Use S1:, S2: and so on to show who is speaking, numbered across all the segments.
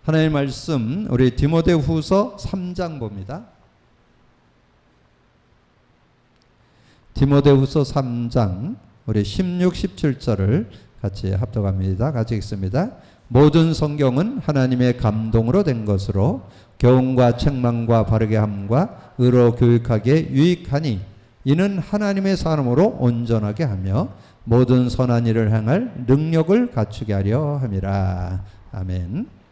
S1: 하나님의 말씀 우리 디모데후서 3장 봅니다. 디모데후서 3장 우리 16, 17절을 같이 합독합니다. 같이 읽습니다. 모든 성경은 하나님의 감동으로 된 것으로 교훈과 책망과 바르게 함과 의로 교육하기에 유익하니 이는 하나님의 사람으로 온전하게 하며 모든 선한 일을 행할 능력을 갖추게 하려 함이라. 아멘.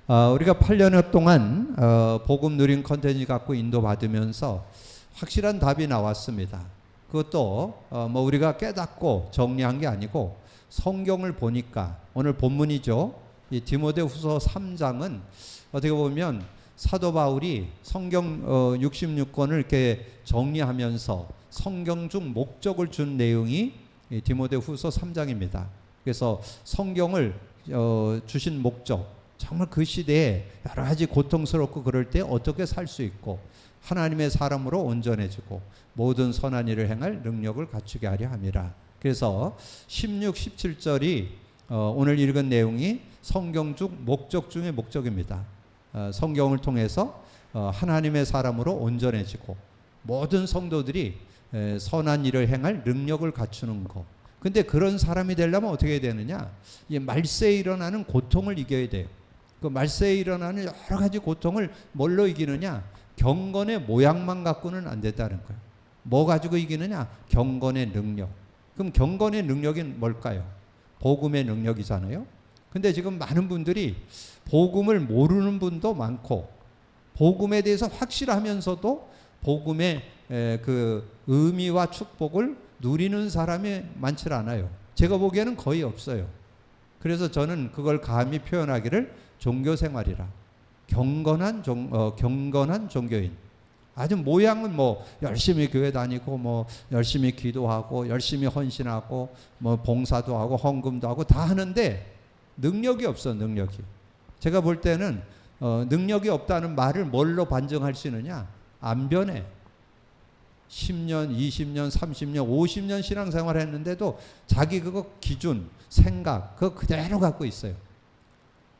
S1: 우리가 8년여 동안 복음 누린 컨텐츠 갖고 인도받으면서 확실한 답이 나왔습니다. 그것도 우리가 깨닫고 정리한 게 아니고 성경을 보니까 오늘 본문이죠. 이 디모데후서 3장은 어떻게 보면 사도 바울이 성경 66권을 이렇게 정리하면서 성경 중 목적을 준 내용이 이 디모데후서 3장입니다. 그래서 성경을 주신 목적, 정말 그 시대에 여러 가지 고통스럽고 그럴 때 어떻게 살 수 있고 하나님의 사람으로 온전해지고 모든 선한 일을 행할 능력을 갖추게 하려 함이라. 그래서 16, 17절이 오늘 읽은 내용이 성경 중 목적 중의 목적입니다. 성경을 통해서 하나님의 사람으로 온전해지고 모든 성도들이 선한 일을 행할 능력을 갖추는 것. 근데 그런 사람이 되려면 어떻게 되느냐? 이 말세에 일어나는 고통을 이겨야 돼요. 그 말세에 일어나는 여러 가지 고통을 뭘로 이기느냐? 경건의 모양만 갖고는 안 된다는 거예요. 뭐 가지고 이기느냐? 경건의 능력. 그럼 경건의 능력이 뭘까요? 복음의 능력이잖아요. 근데 지금 많은 분들이 복음을 모르는 분도 많고 복음에 대해서 확실하면서도 복음의 그 의미와 축복을 누리는 사람이 많지 않아요. 제가 보기에는 거의 없어요. 그래서 저는 그걸 감히 표현하기를 종교생활이라. 경건한 종교인. 아주 모양은 열심히 교회 다니고 열심히 기도하고 열심히 헌신하고 봉사도 하고 헌금도 하고 다 하는데 능력이 없어. 능력이. 제가 볼 때는 능력이 없다는 말을 뭘로 반증할 수 있느냐? 안 변해. 10년, 20년, 30년, 50년 신앙생활 했는데도 자기 그거 기준, 생각 그거 그대로 갖고 있어요.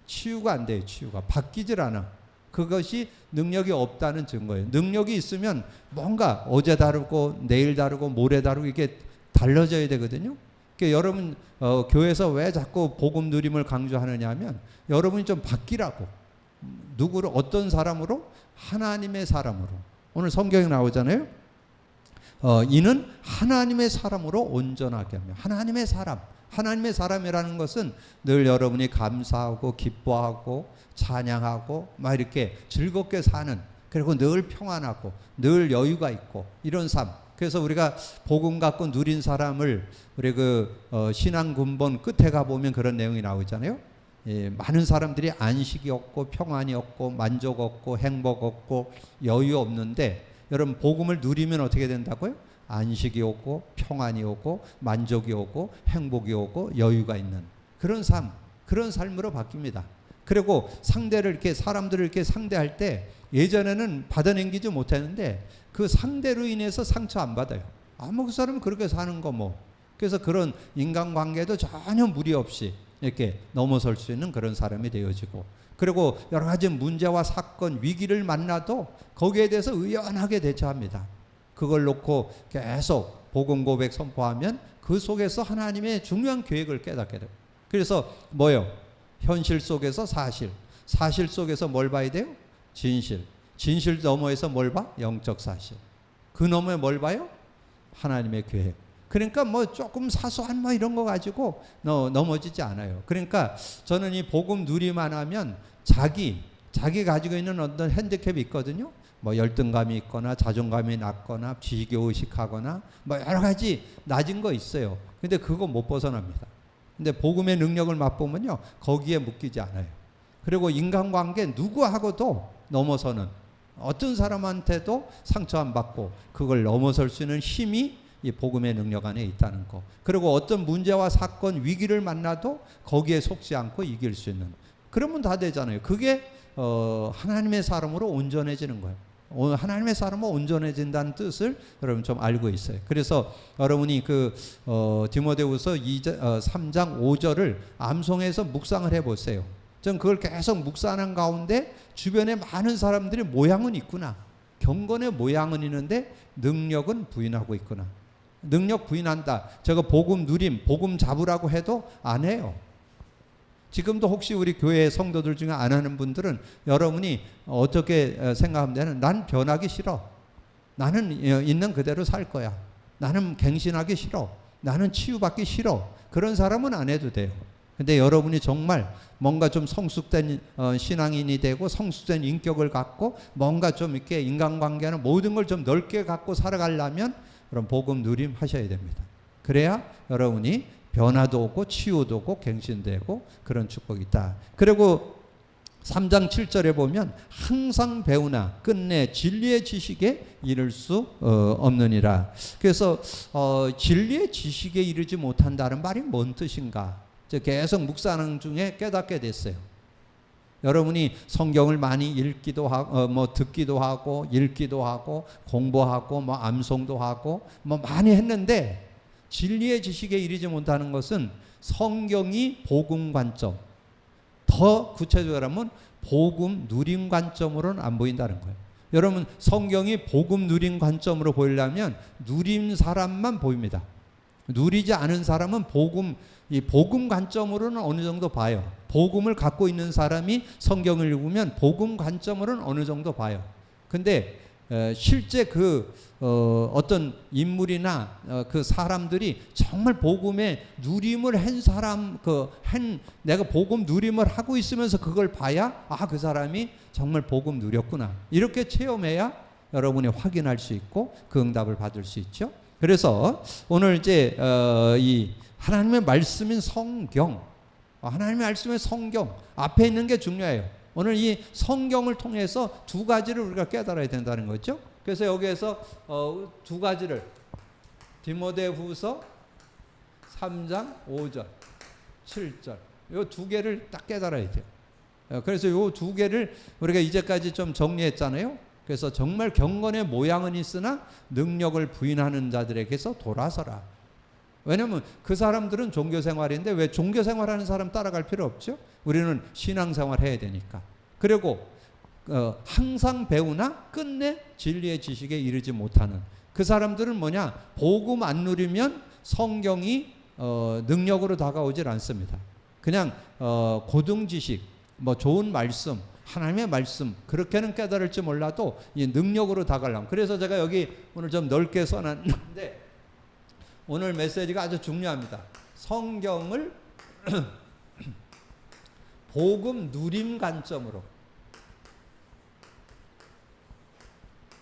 S1: 치유가 안 돼요. 치유가 바뀌질 않아. 그것이 능력이 없다는 증거예요. 능력이 있으면 뭔가 어제 다르고 내일 다르고 모레 다르고 이게 달라져야 되거든요. 그러니까 여러분 교회에서 왜 자꾸 복음 누림을 강조하느냐 하면 여러분이 좀 바뀌라고. 누구를 어떤 사람으로? 하나님의 사람으로. 오늘 성경에 나오잖아요. 이는 하나님의 사람으로 온전하게 하며. 하나님의 사람. 하나님의 사람이라는 것은 늘 여러분이 감사하고 기뻐하고 찬양하고 막 이렇게 즐겁게 사는, 그리고 늘 평안하고 늘 여유가 있고 이런 삶. 그래서 우리가 복음 갖고 누린 사람을 우리 신앙 근본 끝에 가보면 그런 내용이 나오잖아요. 많은 사람들이 안식이 없고 평안이 없고 만족 없고 행복 없고 여유 없는데 여러분 복음을 누리면 어떻게 된다고요? 안식이 오고 평안이 오고 만족이 오고 행복이 오고 여유가 있는 그런 삶, 그런 삶으로 바뀝니다. 그리고 상대를 이렇게 사람들을 이렇게 상대할 때 예전에는 받아넘기지 못했는데 그 상대로 인해서 상처 안 받아요. 그 사람은 그렇게 사는 거 그래서 그런 인간관계도 전혀 무리 없이 이렇게 넘어설 수 있는 그런 사람이 되어지고, 그리고 여러 가지 문제와 사건, 위기를 만나도 거기에 대해서 의연하게 대처합니다. 그걸 놓고 계속 복음 고백 선포하면 그 속에서 하나님의 중요한 계획을 깨닫게 돼요. 그래서 현실 속에서 사실, 사실 속에서 뭘 봐야 돼요? 진실, 진실 너머에서 뭘 봐? 영적 사실. 그 너머에 뭘 봐요? 하나님의 계획. 그러니까 조금 사소한 이런 거 가지고 넘어지지 않아요. 그러니까 저는 이 복음 누리만 하면 자기 가지고 있는 어떤 핸디캡이 있거든요. 열등감이 있거나 자존감이 낮거나 지겨우식하거나 여러 가지 낮은 거 있어요. 근데 그거 못 벗어납니다. 근데 복음의 능력을 맛보면요, 거기에 묶이지 않아요. 그리고 인간관계 누구하고도 넘어서는, 어떤 사람한테도 상처 안 받고 그걸 넘어설 수 있는 힘이 이 복음의 능력 안에 있다는 거. 그리고 어떤 문제와 사건, 위기를 만나도 거기에 속지 않고 이길 수 있는, 그러면 다 되잖아요. 그게 하나님의 사람으로 온전해지는 거예요. 하나님의 사람은 온전해진다는 뜻을 여러분 좀 알고 있어요. 그래서 여러분이 디모데후서 3장 5절을 암송해서 묵상을 해보세요. 전 그걸 계속 묵상하는 가운데 주변에 많은 사람들이 모양은 있구나. 경건의 모양은 있는데 능력은 부인하고 있구나. 능력 부인한다. 제가 복음 누림, 복음 잡으라고 해도 안 해요. 지금도 혹시 우리 교회 성도들 중에 안 하는 분들은 여러분이 어떻게 생각하면 되는? 난 변하기 싫어. 나는 있는 그대로 살 거야. 나는 갱신하기 싫어. 나는 치유받기 싫어. 그런 사람은 안 해도 돼요. 근데 여러분이 정말 뭔가 좀 성숙된 신앙인이 되고 성숙된 인격을 갖고 뭔가 좀 이렇게 인간관계는 모든 걸 좀 넓게 갖고 살아가려면 그럼 복음 누림 하셔야 됩니다. 그래야 여러분이 변화도 오고 치유도 오고 갱신되고 그런 축복이 있다. 그리고 3장 7절에 보면 항상 배우나 끝내 진리의 지식에 이를 수 없느니라. 그래서 진리의 지식에 이르지 못한다는 말이 뭔 뜻인가? 계속 묵상하는 중에 깨닫게 됐어요. 여러분이 성경을 많이 읽기도 하고 듣기도 하고 읽기도 하고 공부하고 암송도 하고 많이 했는데 진리의 지식에 이르지 못하는 것은 성경이 복음 관점, 더 구체적으로 하면 복음 누림 관점으로는 안 보인다는 거예요. 여러분 성경이 복음 누림 관점으로 보이려면 누린 사람만 보입니다. 누리지 않은 사람은 이 복음 관점으로는 어느 정도 봐요. 복음을 갖고 있는 사람이 성경을 읽으면 복음 관점으로는 어느 정도 봐요. 근데 실제 어떤 인물이나 그 사람들이 정말 복음의 누림을 한 사람, 내가 복음 누림을 하고 있으면서 그걸 봐야 그 사람이 정말 복음 누렸구나. 이렇게 체험해야 여러분이 확인할 수 있고 그 응답을 받을 수 있죠. 그래서 오늘 이제 이 하나님의 말씀인 성경, 하나님의 말씀의 성경 앞에 있는 게 중요해요. 오늘 이 성경을 통해서 두 가지를 우리가 깨달아야 된다는 거죠. 그래서 여기에서 두 가지를 디모데후서 3장 5절, 7절 이 두 개를 딱 깨달아야 돼요. 그래서 이 두 개를 우리가 이제까지 좀 정리했잖아요. 그래서 정말 경건의 모양은 있으나 능력을 부인하는 자들에게서 돌아서라. 왜냐하면 그 사람들은 종교생활인데 왜 종교생활하는 사람 따라갈 필요 없죠? 우리는 신앙생활 해야 되니까. 그리고 항상 배우나 끝내 진리의 지식에 이르지 못하는 그 사람들은 뭐냐? 복음 안 누리면 성경이 능력으로 다가오질 않습니다. 그냥 고등지식, 좋은 말씀, 하나님의 말씀 그렇게는 깨달을지 몰라도 이 능력으로 다가가려면. 그래서 제가 여기 오늘 좀 넓게 써놨는데 오늘 메시지가 아주 중요합니다. 성경을 복음 누림 관점으로,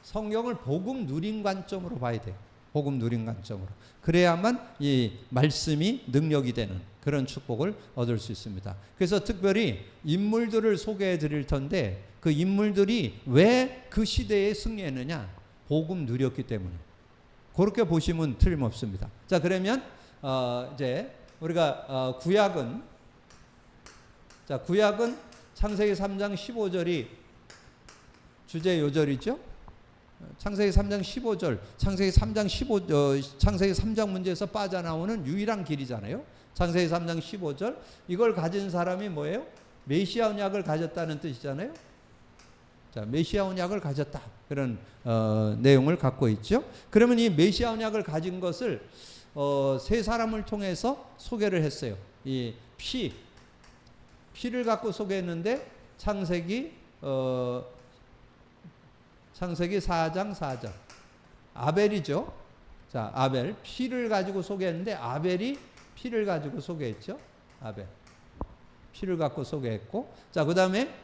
S1: 성경을 복음 누림 관점으로 봐야 돼요. 복음 누림 관점으로. 그래야만 이 말씀이 능력이 되는 그런 축복을 얻을 수 있습니다. 그래서 특별히 인물들을 소개해 드릴 텐데 그 인물들이 왜 그 시대에 승리했느냐? 복음 누렸기 때문에. 그렇게 보시면 틀림없습니다. 자, 그러면 이제 우리가 구약은 창세기 3장 15절이 주제 요절이죠. 창세기 3장 15절, 창세기 3장 문제에서 빠져나오는 유일한 길이잖아요. 창세기 3장 15절 이걸 가진 사람이 뭐예요? 메시아 언약을 가졌다는 뜻이잖아요. 자, 메시아 언약을 가졌다. 그런 내용을 갖고 있죠. 그러면 이 메시아 언약을 가진 것을 세 사람을 통해서 소개를 했어요. 이 피를 갖고 소개했는데 창세기 4장 4절 아벨이죠. 자, 아벨 피를 가지고 소개했는데 아벨이 피를 가지고 소개했죠. 아벨 피를 갖고 소개했고, 자, 그 다음에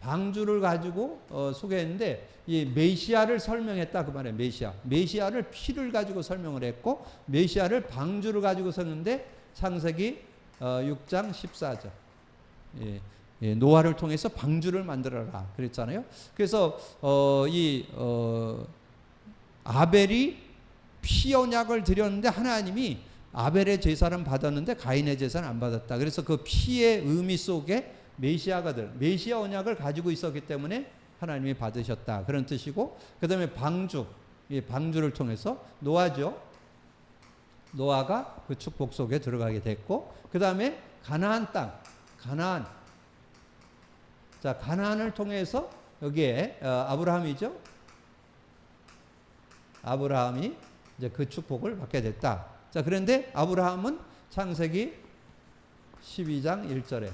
S1: 방주를 가지고 소개했는데 이 메시아를 설명했다 그 말이에요. 메시아를 피를 가지고 설명을 했고 메시아를 방주를 가지고 썼는데 창세기 6장 14절 노아를 통해서 방주를 만들어라 그랬잖아요. 그래서 아벨이 피 언약을 드렸는데 하나님이 아벨의 제사는 받았는데 가인의 제사는 안 받았다. 그래서 그 피의 의미 속에 메시아 언약을 가지고 있었기 때문에 하나님이 받으셨다 그런 뜻이고, 그 다음에 방주를 통해서 노아죠. 노아가 그 축복 속에 들어가게 됐고, 그 다음에 가나안 땅, 가나안. 자, 가나안을 통해서 여기에 아브라함이죠. 아브라함이 이제 그 축복을 받게 됐다. 자, 그런데 아브라함은 창세기 12장 1절에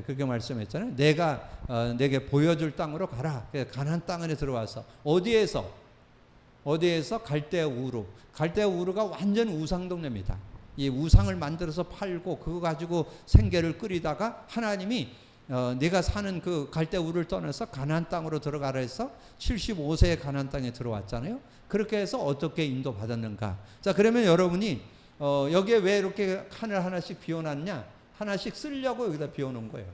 S1: 그렇게 말씀했잖아요. 내가 내게 보여줄 땅으로 가라. 가나안 땅에 들어와서 어디에서 갈대아 우르. 갈대아 우르가 완전 우상 동네입니다. 이 우상을 만들어서 팔고 그거 가지고 생계를 끓이다가 하나님이 네가 사는 그 갈대아 우르를 떠나서 가나안 땅으로 들어가라 해서 75세에 가나안 땅에 들어왔잖아요. 그렇게 해서 어떻게 인도받았는가. 자, 그러면 여러분이 여기에 왜 이렇게 하늘 하나씩 비워놨냐? 하나씩 쓰려고 여기다 비워놓은 거예요.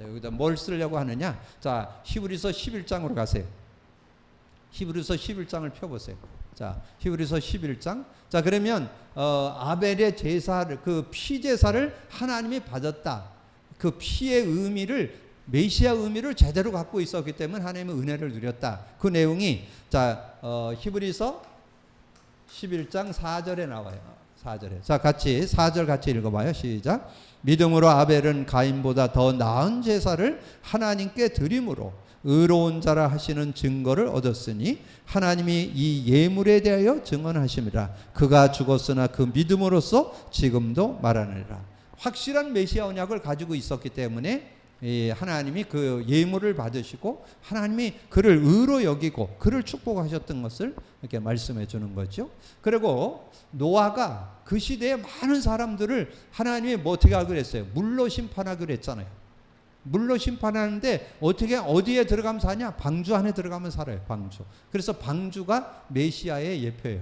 S1: 여기다 뭘 쓰려고 하느냐? 자, 히브리서 11장으로 가세요. 히브리서 11장을 펴보세요. 자, 히브리서 11장. 자, 그러면 아벨의 제사를, 그 피 제사를 하나님이 받았다. 그 피의 의미를, 메시아 의미를 제대로 갖고 있었기 때문에 하나님의 은혜를 누렸다. 그 내용이 자, 히브리서 11장 4절에 나와요. 4절에. 자, 같이 4절 같이 읽어봐요. 시작. 믿음으로 아벨은 가인보다 더 나은 제사를 하나님께 드림으로 의로운 자라 하시는 증거를 얻었으니 하나님이 이 예물에 대하여 증언하심이라. 그가 죽었으나 그 믿음으로써 지금도 말하느니라. 확실한 메시아 언약을 가지고 있었기 때문에 하나님이 그 예물을 받으시고 하나님이 그를 의로 여기고 그를 축복하셨던 것을 이렇게 말씀해 주는 거죠. 그리고 노아가 그 시대에 많은 사람들을 하나님이 뭐 어떻게 하기로 했어요? 물로 심판하기로 했잖아요. 물로 심판하는데 어떻게 어디에 들어가면 사냐? 방주 안에 들어가면 살아요. 방주. 그래서 방주가 메시아의 예표예요.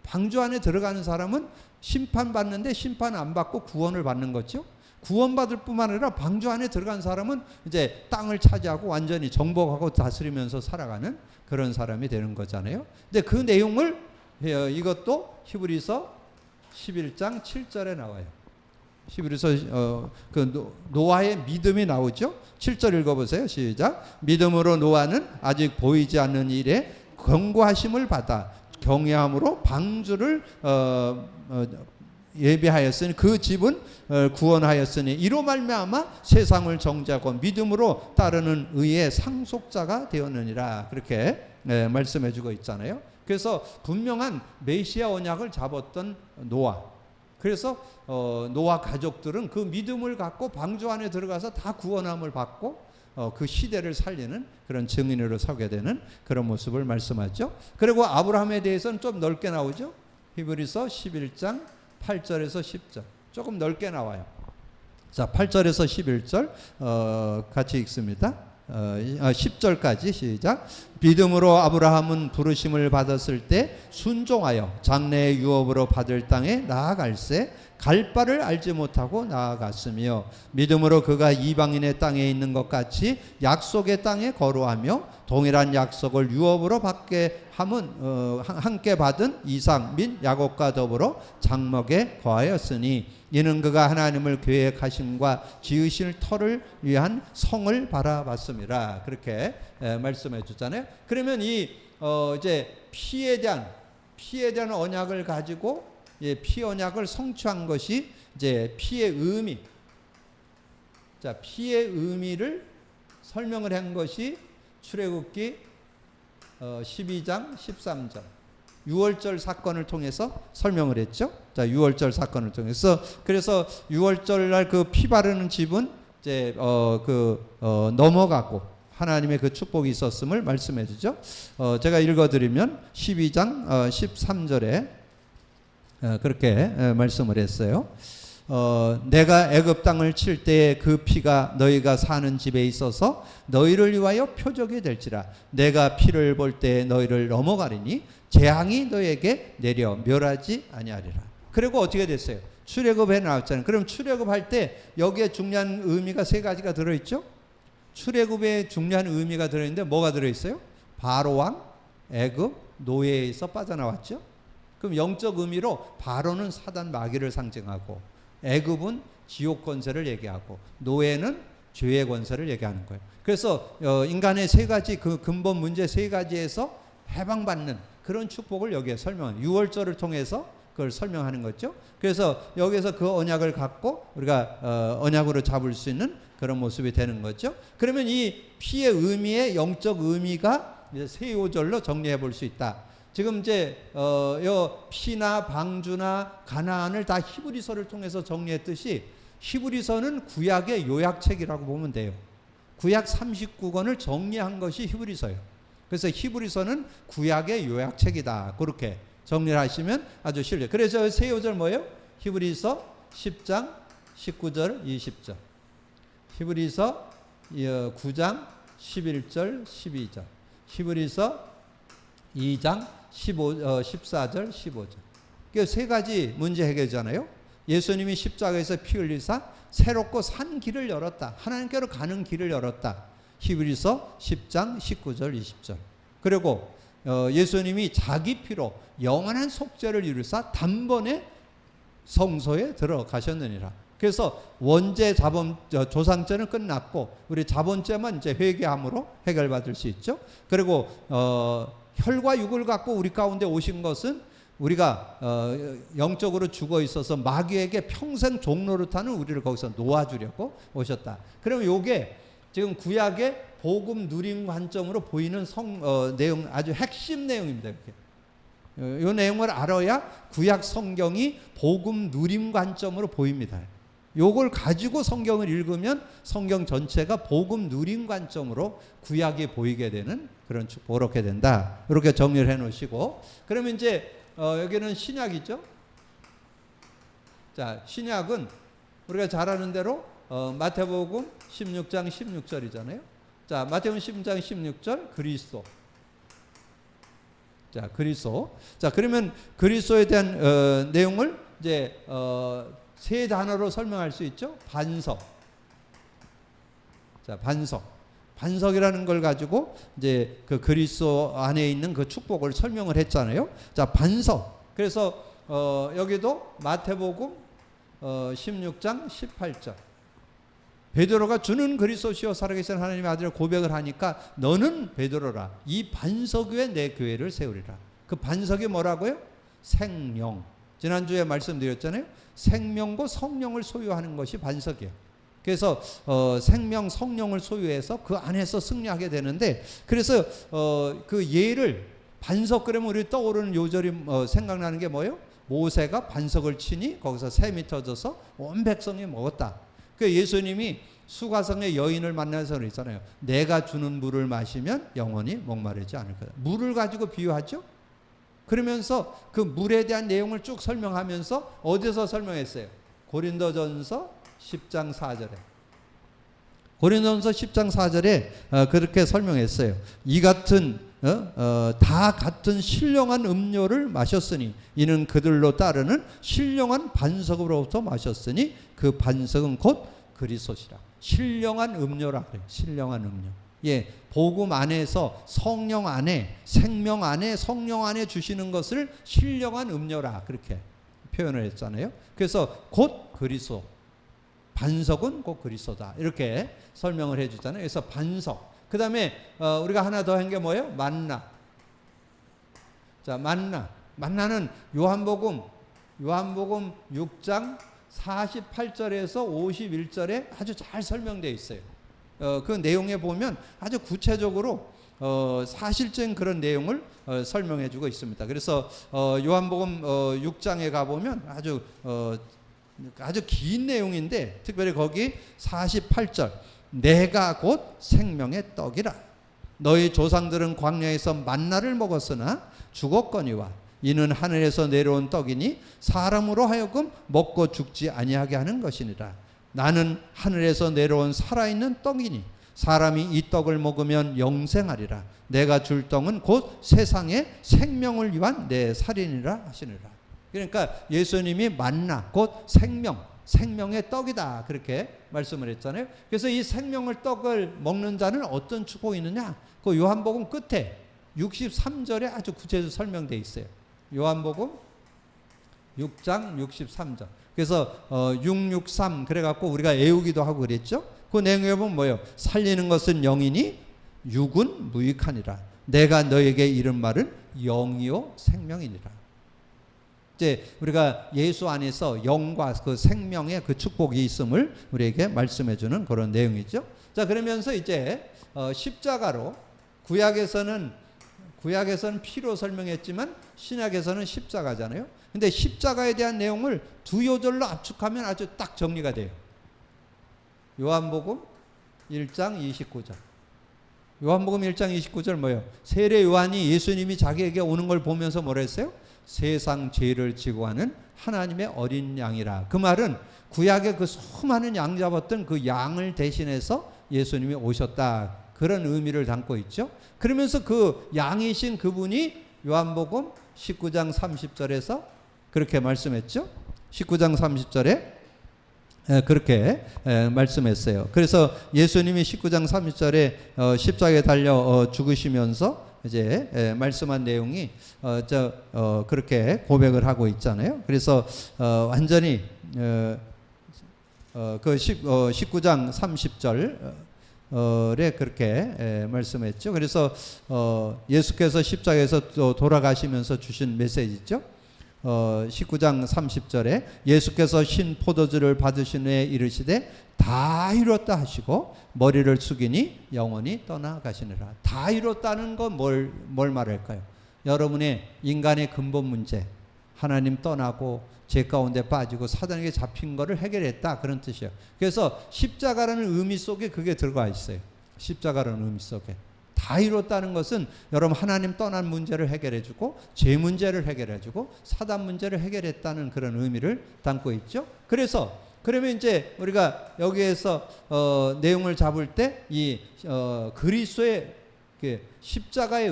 S1: 방주 안에 들어가는 사람은 심판받는데 심판 안 받고 구원을 받는 거죠. 구원받을 뿐만 아니라 방주 안에 들어간 사람은 이제 땅을 차지하고 완전히 정복하고 다스리면서 살아가는 그런 사람이 되는 거잖아요. 근데 그 내용을 이것도 히브리서 11장 7절에 나와요. 히브리서 그 노아의 믿음이 나오죠. 7절 읽어보세요. 시작. 믿음으로 노아는 아직 보이지 않는 일에 경고하심을 받아 경외함으로 방주를 예비하였으니 그 집은 구원하였으니 이로 말미암아 세상을 정죄하고 믿음으로 따르는 의의 상속자가 되었느니라. 그렇게 말씀해 주고 있잖아요. 그래서 분명한 메시아 언약을 잡았던 노아. 그래서 노아 가족들은 그 믿음을 갖고 방주 안에 들어가서 다 구원함을 받고 그 시대를 살리는 그런 증인으로 서게 되는 그런 모습을 말씀하죠. 그리고 아브라함에 대해서는 좀 넓게 나오죠. 히브리서 11장 8절에서 10절 조금 넓게 나와요. 자, 8절에서 11절 같이 읽습니다. 10절까지 시작. 믿음으로 아브라함은 부르심을 받았을 때 순종하여 장래의 유업으로 받을 땅에 나아갈새 갈 바를 알지 못하고 나아갔으며 믿음으로 그가 이방인의 땅에 있는 것 같이 약속의 땅에 거루하며 동일한 약속을 유업으로 받게 함은 함께 받은 이삭 및 야곱과 더불어 장막에 거하였으니 이는 그가 하나님을 계획하심과 지으실 터를 위한 성을 바라봤습니다. 그렇게 말씀해 주잖아요. 그러면 이 이제 피에 대한 언약을 가지고 피 언약을 성취한 것이 이제 피의 의미. 자, 피의 의미를 설명을 한 것이 출애굽기 12장 13절. 유월절 사건을 통해서 설명을 했죠. 자, 유월절 사건을 통해서 그래서 유월절 날 그 피 바르는 집은 이제 넘어가고 하나님의 그 축복이 있었음을 말씀해 주죠. 제가 읽어 드리면 12장 13절에 그렇게 말씀을 했어요. 내가 애굽 땅을 칠 때에 그 피가 너희가 사는 집에 있어서 너희를 위하여 표적이 될지라. 내가 피를 볼 때 너희를 넘어가리니 재앙이 너희에게 내려 멸하지 아니하리라. 그리고 어떻게 됐어요? 출애굽에 나왔잖아요. 그럼 출애굽할 때 여기에 중요한 의미가 세 가지가 들어있죠. 출애굽에 중요한 의미가 들어있는데 뭐가 들어있어요? 바로왕, 애굽, 노예에서 빠져나왔죠. 그럼 영적 의미로 바로는 사단 마귀를 상징하고 애굽은 지옥 권세를 얘기하고 노예는 죄의 권세를 얘기하는 거예요. 그래서 인간의 세 가지 그 근본 문제 세 가지에서 해방받는 그런 축복을 여기에 설명해요. 유월절을 통해서 그걸 설명하는 거죠. 그래서 여기서 그 언약을 갖고 우리가 언약으로 잡을 수 있는 그런 모습이 되는 거죠. 그러면 이 피의 의미의 영적 의미가 이제 세 요절로 정리해 볼 수 있다. 지금 이제 요 피나 방주나 가나안을 다 히브리서를 통해서 정리했듯이 히브리서는 구약의 요약책이라고 보면 돼요. 구약 39권을 정리한 것이 히브리서예요. 그래서 히브리서는 구약의 요약책이다. 그렇게 정리를 하시면 아주 쉽죠. 그래서 세 요절 뭐예요? 히브리서 10장 19절 20절, 히브리서 9장 11절 12절, 히브리서 2장 14절 15절. 그 세 가지 문제 해결이잖아요. 예수님이 십자가에서 피 흘리사 새롭고 산 길을 열었다. 하나님께로 가는 길을 열었다. 히브리서 10장 19절 20절. 그리고 예수님이 자기 피로 영원한 속죄를 이루사 단번에 성소에 들어가셨느니라. 그래서 원죄 자본 조상죄는 끝났고 우리 자본죄만 이제 회개함으로 해결받을 수 있죠. 그리고 혈과 육을 갖고 우리 가운데 오신 것은 우리가 영적으로 죽어 있어서 마귀에게 평생 종노릇하는 우리를 거기서 놓아주려고 오셨다. 그러면 요게 지금 구약의 복음 누림 관점으로 보이는 내용, 아주 핵심 내용입니다. 이렇게. 이 내용을 알아야 구약 성경이 복음 누림 관점으로 보입니다. 요걸 가지고 성경을 읽으면 성경 전체가 복음 누림 관점으로 구약이 보이게 되는 그런 축복을 얻게 된다. 이렇게 정리를 해 놓으시고, 그러면 이제 여기는 신약이죠. 자, 신약은 우리가 잘 아는 대로 마태복음 16장 16절이잖아요. 자, 마태복음 16장 16절 그리스도. 자, 그리스도. 자, 그러면 그리스도에 대한 내용을 이제 세 단어로 설명할 수 있죠. 반석. 자, 반석. 반석이라는 걸 가지고 이제 그 그리스도 안에 있는 그 축복을 설명을 했잖아요. 자, 반석. 그래서 여기도 마태복음 16장 18절. 베드로가 주는 그리스도시요 살아계신 하나님의 아들을 고백을 하니까 너는 베드로라. 이 반석 위에 내 교회를 세우리라. 그 반석이 뭐라고요? 생명. 지난주에 말씀드렸잖아요. 생명과 성령을 소유하는 것이 반석이에요. 그래서 생명, 성령을 소유해서 그 안에서 승리하게 되는데, 그래서 그 예를 반석 그러면 우리 떠오르는 요절이 생각나는 게 뭐예요? 모세가 반석을 치니 거기서 샘이 터져서 온 백성이 먹었다. 그 예수님이 수가성의 여인을 만나서 그랬잖아요. 내가 주는 물을 마시면 영원히 목마르지 않을 거다. 물을 가지고 비유하죠. 그러면서 그 물에 대한 내용을 쭉 설명하면서 어디서 설명했어요? 고린도전서 10장 4절에. 고린도전서 10장 4절에 그렇게 설명했어요. 이 같은 다 같은 신령한 음료를 마셨으니 이는 그들로 따르는 신령한 반석으로부터 마셨으니 그 반석은 곧 그리스도시라. 신령한 음료라 그래요. 신령한 음료. 예, 복음 안에서 성령 안에, 생명 안에, 성령 안에 주시는 것을 신령한 음료라 그렇게 표현을 했잖아요. 그래서 곧 그리스도, 반석은 곧 그리스도다 이렇게 설명을 해주잖아요. 그래서 반석. 그 다음에 우리가 하나 더 한 게 뭐예요? 만나. 자, 만나는 요한복음 6장 48절에서 51절에 아주 잘 설명되어 있어요. 그 내용에 보면 아주 구체적으로 사실적인 그런 내용을 설명해 주고 있습니다. 그래서 요한복음 6장에 가보면 아주 긴 내용인데 특별히 거기 48절 내가 곧 생명의 떡이라. 너희 조상들은 광야에서 만나를 먹었으나 죽었거니와 이는 하늘에서 내려온 떡이니 사람으로 하여금 먹고 죽지 아니하게 하는 것이니라. 나는 하늘에서 내려온 살아있는 떡이니 사람이 이 떡을 먹으면 영생하리라. 내가 줄 떡은 곧 세상의 생명을 위한 내 살이니라 하시니라. 그러니까 예수님이 만나 곧 생명의 떡이다 그렇게 말씀을 했잖아요. 그래서 이 생명을 떡을 먹는 자는 어떤 축복이 있느냐? 그 요한복음 끝에 63절에 아주 구체적으로 설명되어 있어요. 요한복음 6장 63절. 그래서 663 그래갖고 우리가 애우기도 하고 그랬죠. 그 내용에 보면 뭐예요? 살리는 것은 영이니 육은 무익하니라. 내가 너에게 이른 말은 영이요 생명이니라. 이제 우리가 예수 안에서 영과 그 생명의 그 축복이 있음을 우리에게 말씀해 주는 그런 내용이죠. 자, 그러면서 이제 십자가로 구약에서는 피로 설명했지만 신약에서는 십자가잖아요. 근데 십자가에 대한 내용을 두 요절로 압축하면 아주 딱 정리가 돼요. 요한복음 1장 29절. 요한복음 1장 29절 뭐예요? 세례 요한이 예수님이 자기에게 오는 걸 보면서 뭐라 했어요? 세상 죄를 지고 가는 하나님의 어린 양이라. 그 말은 구약의 그 수많은 양 잡았던 그 양을 대신해서 예수님이 오셨다. 그런 의미를 담고 있죠. 그러면서 그 양이신 그분이 요한복음 19장 30절에서 그렇게 말씀했죠. 19장 30절에 그렇게 말씀했어요. 그래서 예수님이 19장 30절에 십자가에 달려 죽으시면서 이제 말씀한 내용이 그렇게 고백을 하고 있잖아요. 그래서 완전히 그 19장 30절에 그렇게 말씀했죠. 그래서 예수께서 십자가에서 돌아가시면서 주신 메시지죠. 19장 30절에 예수께서 신 포도주를 받으신 후에 이르시되 다 이뤘다 하시고 머리를 숙이니 영원히 떠나가시느라. 다 이뤘다는 건 뭘 말할까요? 여러분의 인간의 근본 문제, 하나님 떠나고 죄 가운데 빠지고 사단에게 잡힌 거를 해결했다, 그런 뜻이에요. 그래서 십자가라는 의미 속에 그게 들어가 있어요. 십자가라는 의미 속에 다 이뤘다는 것은 여러분 하나님 떠난 문제를 해결해주고 죄 문제를 해결해주고 사단 문제를 해결했다는 그런 의미를 담고 있죠. 그러면 이제 우리가 여기에서 내용을 잡을 때 이 그리스도의 십자가의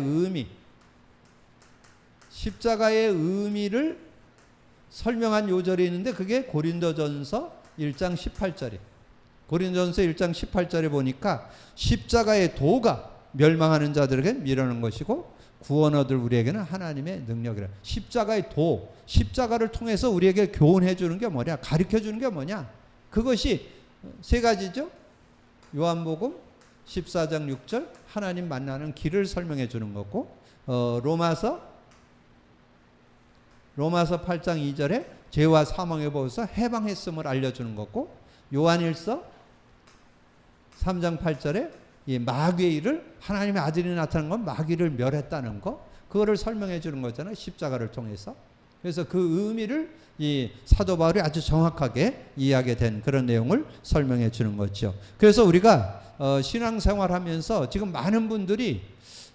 S1: 의미를 설명한 요절이 있는데 그게 고린도전서 1장 18절이에요. 고린도전서 1장 18절에 보니까 십자가의 도가 멸망하는 자들에게 미련한 것이고 구원 얻을 우리에게는 하나님의 능력이라. 십자가의 도, 십자가를 통해서 우리에게 교훈해 주는 게 뭐냐, 가르쳐 주는 게 뭐냐, 그것이 세 가지죠. 요한복음 14장 6절 하나님 만나는 길을 설명해 주는 거고, 로마서 8장 2절에 죄와 사망에 보여서 해방했음을 알려주는 거고, 요한일서 3장 8절에 이 마귀의 일을, 하나님의 아들이 나타난 건 마귀를 멸했다는 거, 그거를 설명해 주는 거잖아요, 십자가를 통해서. 그래서 그 의미를 이 사도 바울이 아주 정확하게 이해하게 된 그런 내용을 설명해 주는 거죠. 그래서 우리가 신앙생활하면서 지금 많은 분들이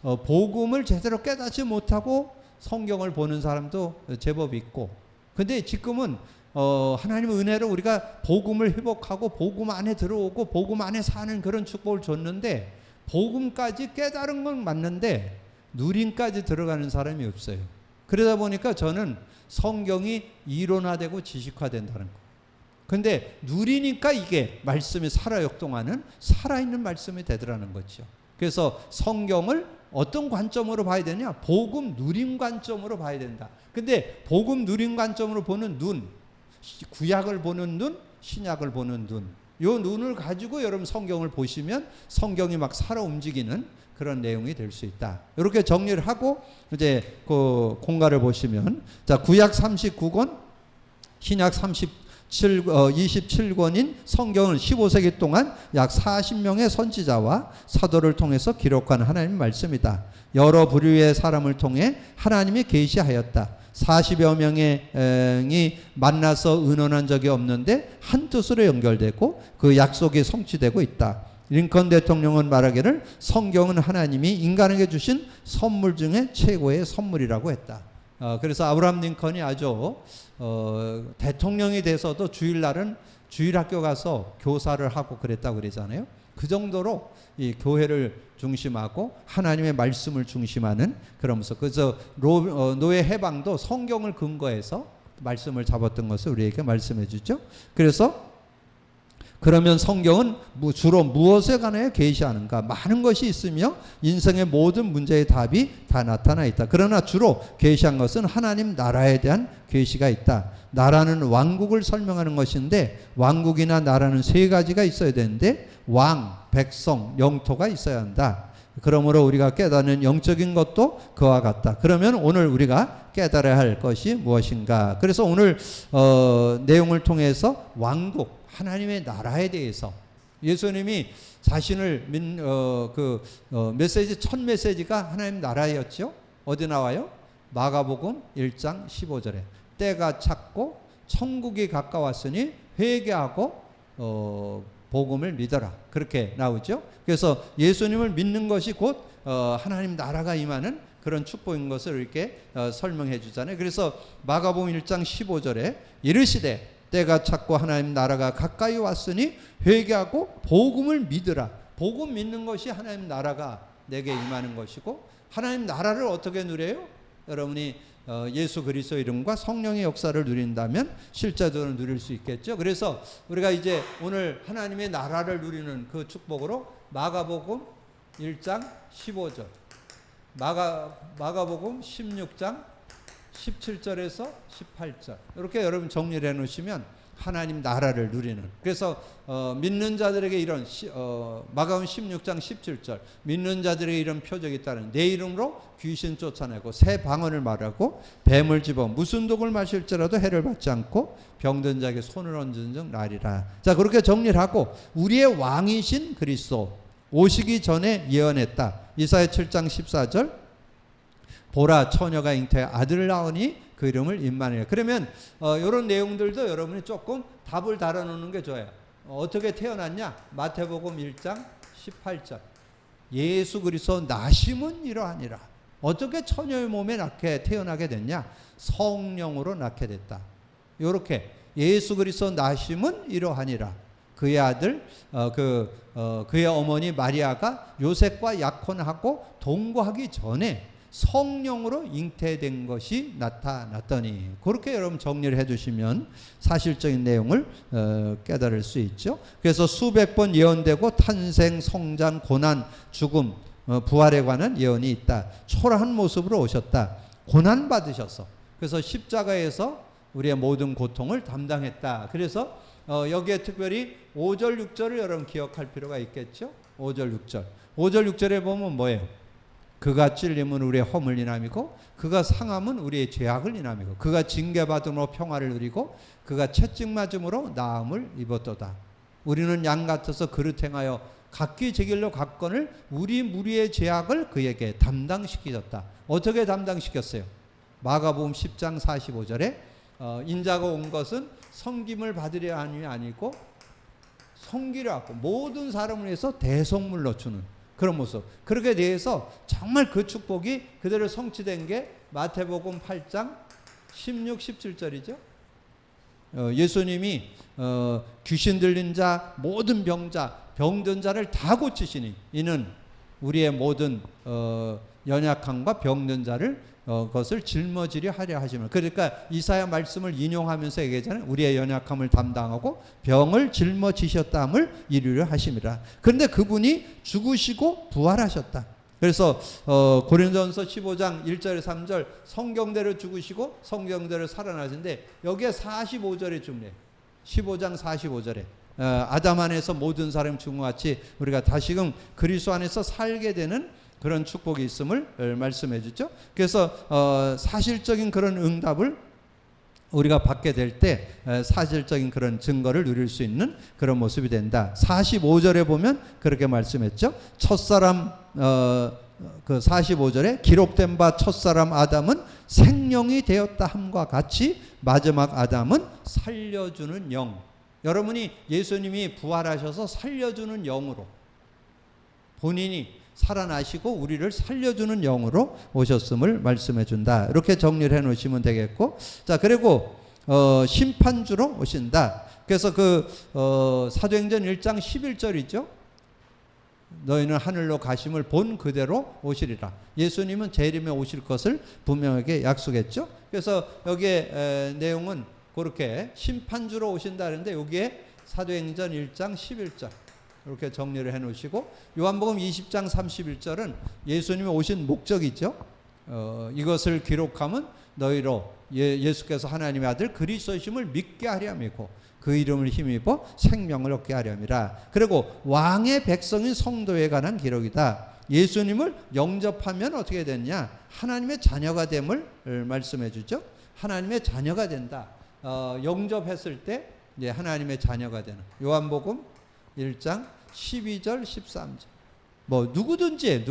S1: 복음을 제대로 깨닫지 못하고 성경을 보는 사람도 제법 있고, 근데 지금은 하나님의 은혜로 우리가 복음을 회복하고 복음 안에 들어오고 복음 안에 사는 그런 축복을 줬는데, 복음까지 깨달은 건 맞는데 누림까지 들어가는 사람이 없어요. 그러다 보니까 저는 성경이 이론화되고 지식화된다는 거. 근데 누리니까 이게 말씀이 살아역동하는 살아있는 말씀이 되더라는 거죠. 그래서 성경을 어떤 관점으로 봐야 되냐? 복음 누림 관점으로 봐야 된다. 근데 복음 누림 관점으로 보는 눈, 구약을 보는 눈, 신약을 보는 눈, 요 눈을 가지고 여러분 성경을 보시면 성경이 막 살아 움직이는 그런 내용이 될 수 있다. 이렇게 정리를 하고 이제 그 공가를 보시면, 자, 구약 39권, 신약 27권인 성경은 15세기 동안 약 40명의 선지자와 사도를 통해서 기록한 하나님 말씀이다. 여러 부류의 사람을 통해 하나님이 계시하였다. 40여 명이 만나서 의논한 적이 없는데 한 뜻으로 연결되고 그 약속이 성취되고 있다. 링컨 대통령은 말하기를 성경은 하나님이 인간에게 주신 선물 중에 최고의 선물이라고 했다. 그래서 아브라함 링컨이 아주 대통령이 돼서도 주일날은 주일학교 가서 교사를 하고 그랬다고 그러잖아요. 그 정도로 이 교회를 중심하고 하나님의 말씀을 중심하는, 그러면서 그래서 노예 해방도 성경을 근거해서 말씀을 잡았던 것을 우리에게 말씀해 주죠. 그러면 성경은 주로 무엇에 관하여 계시하는가? 많은 것이 있으며 인생의 모든 문제의 답이 다 나타나 있다. 그러나 주로 계시한 것은 하나님 나라에 대한 계시가 있다. 나라는 왕국을 설명하는 것인데 왕국이나 나라는 세 가지가 있어야 되는데 왕, 백성, 영토가 있어야 한다. 그러므로 우리가 깨닫는 영적인 것도 그와 같다. 그러면 오늘 우리가 깨달아야 할 것이 무엇인가? 그래서 오늘 내용을 통해서 왕국, 하나님의 나라에 대해서 예수님이 자신을 메시지, 첫 메시지가 하나님 나라였죠. 어디 나와요? 마가복음 1장 15절에 때가 찼고 천국이 가까웠으니 회개하고 복음을 믿어라. 그렇게 나오죠. 그래서 예수님을 믿는 것이 곧 하나님 나라가 임하는 그런 축복인 것을 이렇게 설명해 주잖아요. 그래서 마가복음 1장 15절에 이르시되 때가 찼고 하나님 나라가 가까이 왔으니 회개하고 복음을 믿으라. 복음 믿는 것이 하나님 나라가 내게 임하는 것이고, 하나님 나라를 어떻게 누려요? 여러분이 예수 그리스도 이름과 성령의 역사를 누린다면 실제적으로 누릴 수 있겠죠. 그래서 우리가 이제 오늘 하나님의 나라를 누리는 그 축복으로 마가복음 1장 15절, 마가복음 16장 17절에서 18절 이렇게 여러분 정리를 해놓으시면 하나님 나라를 누리는, 그래서 믿는 자들에게 이런 마가복음 16장 17절 믿는 자들에게 이런 표적이 있다는, 내 이름으로 귀신 쫓아내고 새 방언을 말하고 뱀을 집어 무슨 독을 마실지라도 해를 받지 않고 병든 자에게 손을 얹은 즉 나리라. 자, 그렇게 정리를 하고 우리의 왕이신 그리스도 오시기 전에 예언했다. 이사야 7장 14절 보라 처녀가 잉태해 아들을 낳으니 그 이름을 임마누엘. 그러면 이런 내용들도 여러분이 조금 답을 달아놓는 게 좋아요. 어떻게 태어났냐? 마태복음 1장 18절 예수 그리스도 나심은 이러하니라. 어떻게 처녀의 몸에 태어나게 됐냐? 성령으로 낳게 됐다. 이렇게 예수 그리스도 나심은 이러하니라. 그의 아들 그의 어머니 마리아가 요셉과 약혼하고 동거하기 전에 성령으로 잉태된 것이 나타났더니, 그렇게 여러분 정리를 해주시면 사실적인 내용을 깨달을 수 있죠. 그래서 수백 번 예언되고 탄생, 성장, 고난, 죽음, 부활에 관한 예언이 있다. 초라한 모습으로 오셨다. 고난 받으셨어. 그래서 십자가에서 우리의 모든 고통을 담당했다. 그래서 여기에 특별히 5절 6절을 여러분 기억할 필요가 있겠죠. 5절 6절에 보면 뭐예요? 그가 찔림은 우리의 허물 인함이고 그가 상함은 우리의 죄악을 인함이고 그가 징계받음으로 평화를 누리고 그가 채찍 맞음으로 나음을 입었도다. 우리는 양 같아서 그릇 행하여 각기 제 길로 갔거늘 우리 무리의 죄악을 그에게 담당시키셨다. 어떻게 담당시켰어요? 마가복음 10장 45절에 인자가 온 것은 섬김을 받으려 함이 아니고 섬기려 하고 모든 사람을 위해서 대속물로 주는 그런 모습. 그렇게 대해서 정말 그 축복이 그대로 성취된 게 마태복음 8장 16, 17절이죠. 예수님이 귀신 들린 자, 모든 병자, 병든 자를 다 고치시니 이는 우리의 모든 연약함과 병든 자를 것을 짊어지려 하려 하시면, 그러니까 이사야 말씀을 인용하면서 얘기하잖아요. 우리의 연약함을 담당하고 병을 짊어지셨다함을 이루려 하심이라. 그런데 그분이 죽으시고 부활하셨다. 그래서 고린도전서 15장 1절 3절 성경대로 죽으시고 성경대로 살아나신데 여기에 45절에 중요해요. 15장 45절에 아담 안에서 모든 사람이 죽은 것 같이 우리가 다시금 그리스도 안에서 살게 되는 그런 축복이 있음을 말씀해 주죠. 그래서 사실적인 그런 응답을 우리가 받게 될 때 사실적인 그런 증거를 누릴 수 있는 그런 모습이 된다. 45절에 보면 그렇게 말씀했죠. 첫사람 그 45절에 기록된 바 첫사람 아담은 생명이 되었다 함과 같이 마지막 아담은 살려주는 영. 여러분이 예수님이 부활하셔서 살려주는 영으로 본인이 살아나시고 우리를 살려주는 영으로 오셨음을 말씀해 준다. 이렇게 정리를 해 놓으시면 되겠고, 자, 그리고 심판주로 오신다. 그래서 그 사도행전 1장 11절이죠. 너희는 하늘로 가심을 본 그대로 오시리라. 예수님은 재림에 오실 것을 분명하게 약속했죠. 그래서 여기에 내용은 그렇게 심판주로 오신다는데 여기에 사도행전 1장 11절 이렇게 정리를 해 놓으시고, 요한복음 20장 31절은 예수님이 오신 목적이죠. 이것을 기록하면 너희로 예수께서 하나님의 아들 그리스도심을 믿게 하려 함이고 그 이름을 힘입어 생명을 얻게 하려 함이라. 그리고 왕의 백성인 성도에 관한 기록이다. 예수님을 영접하면 어떻게 됐냐? 하나님의 자녀가 됨을 말씀해 주죠. 하나님의 자녀가 된다. 영접했을 때 이제 하나님의 자녀가 되는. 요한복음 1장 12절 13절. 뭐 누구든지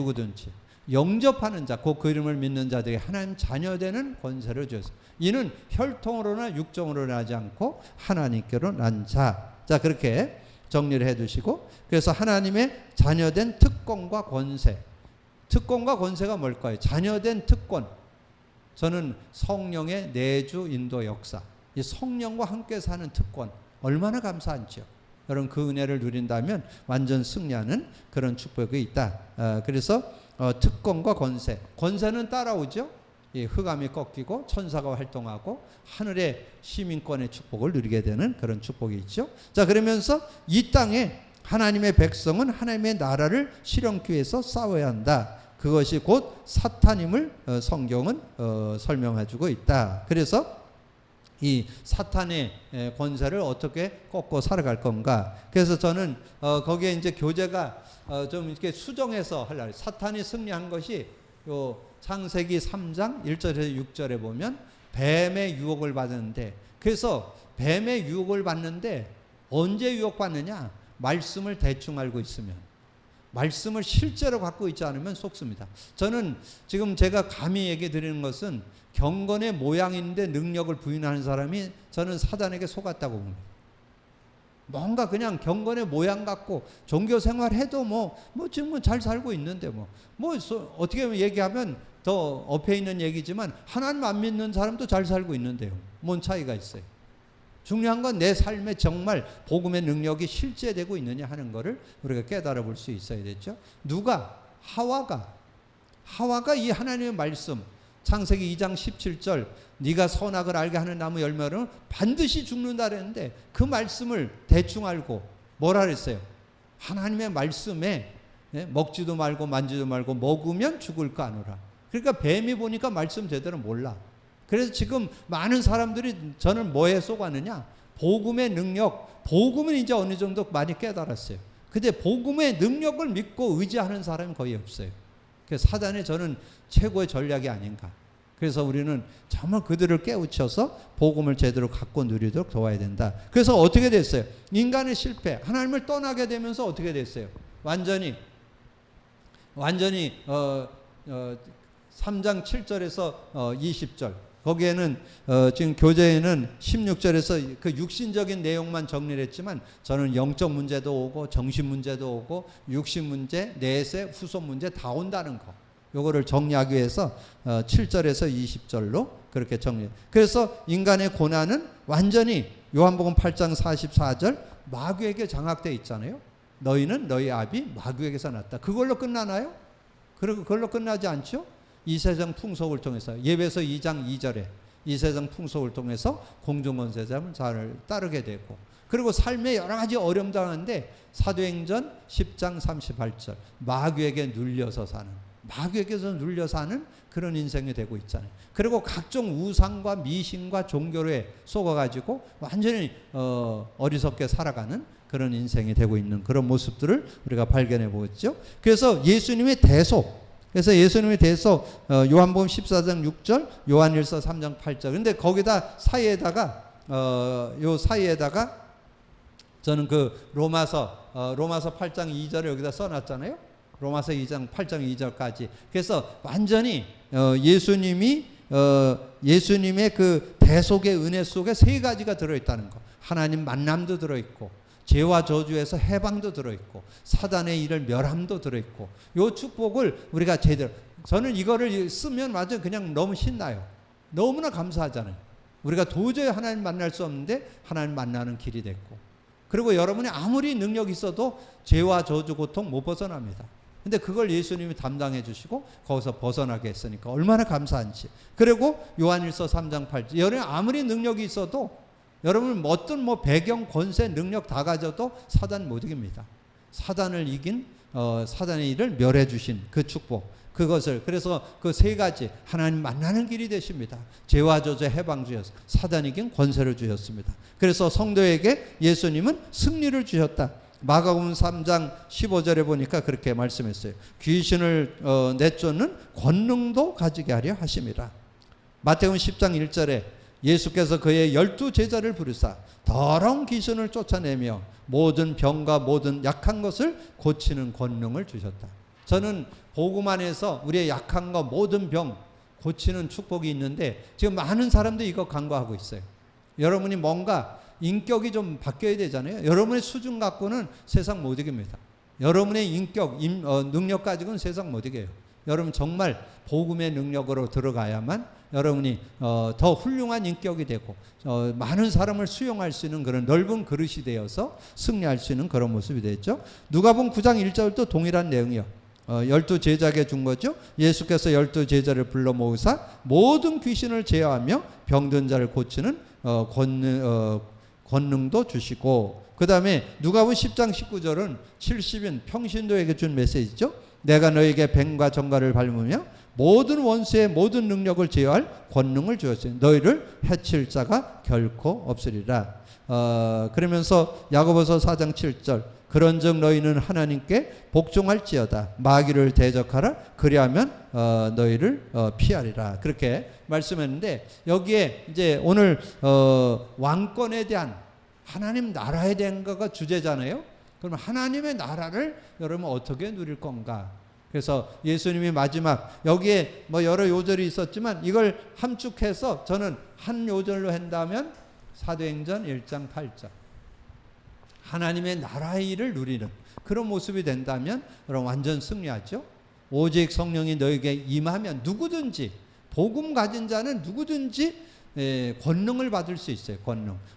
S1: 영접하는 자, 그 이름을 믿는 자들에게 하나님 자녀 되는 권세를 주셨어요. 이는 혈통으로나 육정으로나 하지 않고 하나님께로 난 자. 자, 그렇게 정리를 해 두시고, 그래서 하나님의 자녀된 특권과 권세. 특권과 권세가 뭘까요? 자녀된 특권. 저는 성령의 내주 인도 역사. 이 성령과 함께 사는 특권. 얼마나 감사한지요. 여러분 그 은혜를 누린다면 완전 승리하는 그런 축복이 있다. 그래서 특권과 권세. 권세는 따라오죠. 이 흑암이 꺾이고 천사가 활동하고 하늘의 시민권의 축복을 누리게 되는 그런 축복이 있죠. 자, 그러면서 이 땅에 하나님의 백성은 하나님의 나라를 실현하기 위해서 싸워야 한다. 그것이 곧 사탄임을 성경은 설명해 주고 있다. 그래서 이 사탄의 권세를 어떻게 꺾고 살아갈 건가. 그래서 저는 거기에 이제 교재가 좀 이렇게 수정해서 하려고 해요. 사탄이 승리한 것이 요 창세기 3장 1절에서 6절에 보면 뱀의 유혹을 받았는데, 그래서 뱀의 유혹을 받는데 언제 유혹받느냐? 말씀을 대충 알고 있으면. 말씀을 실제로 갖고 있지 않으면 속습니다. 저는 지금 제가 감히 얘기 드리는 것은 경건의 모양인데 능력을 부인하는 사람이 저는 사단에게 속았다고 봅니다. 뭔가 그냥 경건의 모양 갖고 종교 생활해도 뭐 지금 잘 살고 있는데 어떻게 얘기하면 더 업해 있는 얘기지만 하나님 안 믿는 사람도 잘 살고 있는데요. 뭔 차이가 있어요? 중요한 건 내 삶에 정말 복음의 능력이 실제되고 있느냐 하는 것을 우리가 깨달아 볼 수 있어야 되죠. 하와가 이 하나님의 말씀, 창세기 2장 17절 네가 선악을 알게 하는 나무 열매는 반드시 죽는다 그랬는데 그 말씀을 대충 알고 뭐라 그랬어요? 하나님의 말씀에 먹지도 말고 만지도 말고 먹으면 죽을 거 아노라. 그러니까 뱀이 보니까 말씀 제대로 몰라. 그래서 지금 많은 사람들이 저는 뭐에 속았느냐? 복음의 능력, 복음은 이제 어느 정도 많이 깨달았어요. 근데 복음의 능력을 믿고 의지하는 사람이 거의 없어요. 그래서 사단의 저는 최고의 전략이 아닌가. 그래서 우리는 정말 그들을 깨우쳐서 복음을 제대로 갖고 누리도록 도와야 된다. 그래서 어떻게 됐어요? 인간의 실패, 하나님을 떠나게 되면서 어떻게 됐어요? 완전히 3장 7절에서 20절 거기에는 지금 교재에는 16절에서 그 육신적인 내용만 정리를 했지만 저는 영적 문제도 오고 정신 문제도 오고 육신 문제, 내세, 후손 문제 다 온다는 거. 요거를 정리하기 위해서 7절에서 20절로 그렇게 정리. 그래서 인간의 고난은 완전히 요한복음 8장 44절 마귀에게 장악되어 있잖아요. 너희는 너희 아비 마귀에게서 났다. 그걸로 끝나나요? 그걸로 끝나지 않죠? 이 세상 풍속을 통해서 예배서 2장 2절에 이 세상 풍속을 통해서 공중권세자를 잘 따르게 되고, 그리고 삶에 여러 가지 어려움 당하는데 사도행전 10장 38절 마귀에게 눌려서 사는, 마귀에게서 눌려 사는 그런 인생이 되고 있잖아요. 그리고 각종 우상과 미신과 종교에 속아가지고 완전히 어리석게 살아가는 그런 인생이 되고 있는 그런 모습들을 우리가 발견해 보겠죠. 그래서 예수님의 대속, 요한복음 14장 6절, 요한일서 3장 8절. 근데 거기다 사이에다가 저는 그 로마서 8장 2절을 여기다 써놨잖아요. 로마서 2장 8장 2절까지. 그래서 완전히 예수님의 그 대속의 은혜 속에 세 가지가 들어있다는 거. 하나님 만남도 들어있고, 죄와 저주에서 해방도 들어있고, 사단의 일을 멸함도 들어있고, 요 축복을 우리가 제대로, 저는 이거를 쓰면 완전 그냥 너무 신나요. 너무나 감사하잖아요. 우리가 도저히 하나님 만날 수 없는데 하나님 만나는 길이 됐고, 그리고 여러분이 아무리 능력이 있어도 죄와 저주 고통 못 벗어납니다. 근데 그걸 예수님이 담당해 주시고 거기서 벗어나게 했으니까 얼마나 감사한지. 그리고 요한일서 3장 8절 여러분 아무리 능력이 있어도 여러분 어떤 배경 권세 능력 다 가져도 사단 못 이깁니다. 사단을 이긴 사단의 일을 멸해 주신 그 축복, 그것을, 그래서 그 세 가지 하나님 만나는 길이 되십니다. 죄와 저주 해방 주셔서 사단 이긴 권세를 주셨습니다. 그래서 성도에게 예수님은 승리를 주셨다. 마가복음 3장 15절에 보니까 그렇게 말씀했어요. 귀신을 내쫓는 권능도 가지게 하려 하심이라. 마태복음 10장 1절에 예수께서 그의 12제자를 부르사 더러운 귀신을 쫓아내며 모든 병과 모든 약한 것을 고치는 권능을 주셨다. 저는 복음 안에서 우리의 약한 것 모든 병 고치는 축복이 있는데 지금 많은 사람들이 이거 간과하고 있어요. 여러분이 뭔가 인격이 좀 바뀌어야 되잖아요. 여러분의 수준 갖고는 세상 못 이깁니다. 여러분의 인격, 능력 가지고는 세상 못 이겨요. 여러분 정말 복음의 능력으로 들어가야만 여러분이 더 훌륭한 인격이 되고 많은 사람을 수용할 수 있는 그런 넓은 그릇이 되어서 승리할 수 있는 그런 모습이 되죠. 누가복음 9장 1절도 동일한 내용이요. 12제자에게 준 거죠. 예수께서 12제자를 불러 모으사 모든 귀신을 제어하며 병든 자를 고치는 권능도 주시고, 그 다음에 누가복음 10장 19절은 70인 평신도에게 준 메시지죠. 내가 너에게 뱀과 정갈을 밟으며 모든 원수의 모든 능력을 제어할 권능을 주었으니 너희를 해칠 자가 결코 없으리라. 그러면서 야고보서 4장 7절 그런즉 너희는 하나님께 복종할지어다 마귀를 대적하라 그리하면 너희를 피하리라. 그렇게 말씀했는데 여기에 이제 오늘 왕권에 대한 하나님 나라에 대한 거가 주제잖아요. 그럼 하나님의 나라를 여러분 어떻게 누릴 건가? 그래서 예수님이 마지막 여기에 뭐 여러 요절이 있었지만 이걸 함축해서 저는 한 요절로 한다면 사도행전 1장 8절 하나님의 나라의 일을 누리는 그런 모습이 된다면 여러분 완전 승리하죠. 오직 성령이 너에게 임하면 누구든지 복음 가진 자는 누구든지 권능을 받을 수 있어요.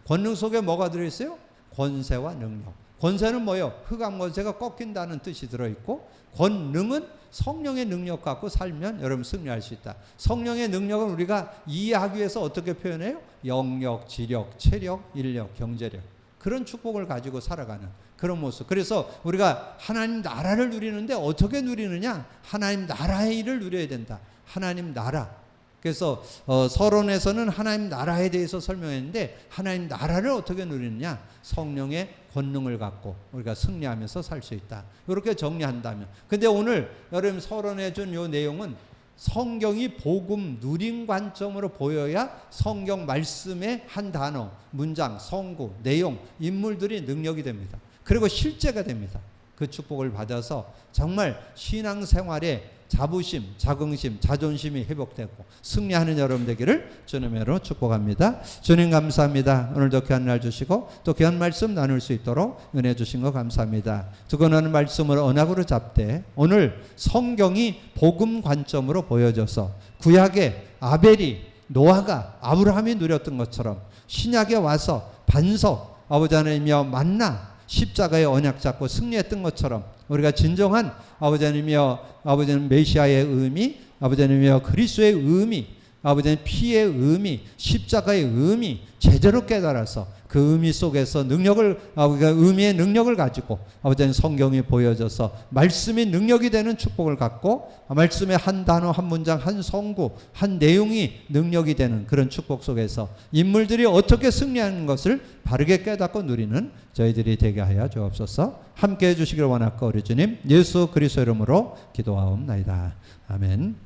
S1: 권능 속에 뭐가 들어있어요? 권세와 능력. 권세는 뭐예요? 흑암 권세가 꺾인다는 뜻이 들어있고, 권능은 성령의 능력 갖고 살면 여러분 승리할 수 있다. 성령의 능력은 우리가 이해하기 위해서 어떻게 표현해요? 영력, 지력, 체력, 인력, 경제력. 그런 축복을 가지고 살아가는 그런 모습. 그래서 우리가 하나님 나라를 누리는데 어떻게 누리느냐? 하나님 나라의 일을 누려야 된다. 하나님 나라. 그래서 서론에서는 하나님 나라에 대해서 설명했는데 하나님 나라를 어떻게 누리느냐? 성령의 권능을 갖고 우리가 승리하면서 살 수 있다. 이렇게 정리한다면. 근데 오늘 여러분 서론해 준 이 내용은 성경이 복음 누린 관점으로 보여야 성경 말씀의 한 단어, 문장, 성구, 내용, 인물들이 능력이 됩니다. 그리고 실제가 됩니다. 그 축복을 받아서 정말 신앙생활에 자부심, 자긍심, 자존심이 회복되고 승리하는 여러분 되기를 주님으로 축복합니다. 주님 감사합니다. 오늘도 귀한 날 주시고 또 귀한 말씀 나눌 수 있도록 은혜 주신 거 감사합니다. 두고는 말씀을 언약으로 잡되 오늘 성경이 복음 관점으로 보여져서 구약의 아벨이 노아가 아브라함이 누렸던 것처럼 신약에 와서 반석 아버지 하나님이여 만나 십자가의 언약 잡고 승리했던 것처럼 우리가 진정한 아버지 하나님이여 아버지는 메시아의 의미, 아버지 하나님이여 그리스도의 의미, 아버지는 피의 의미, 십자가의 의미 제대로 깨달아서 그 의미 속에서 능력을 의미의 능력을 가지고 아버지는 성경이 보여져서 말씀이 능력이 되는 축복을 갖고 말씀의 한 단어, 한 문장, 한 성구, 한 내용이 능력이 되는 그런 축복 속에서 인물들이 어떻게 승리하는 것을 바르게 깨닫고 누리는 저희들이 되게 하여 주옵소서. 함께해 주시기를 원하고 우리 주님 예수 그리스도 이름으로 기도하옵나이다. 아멘.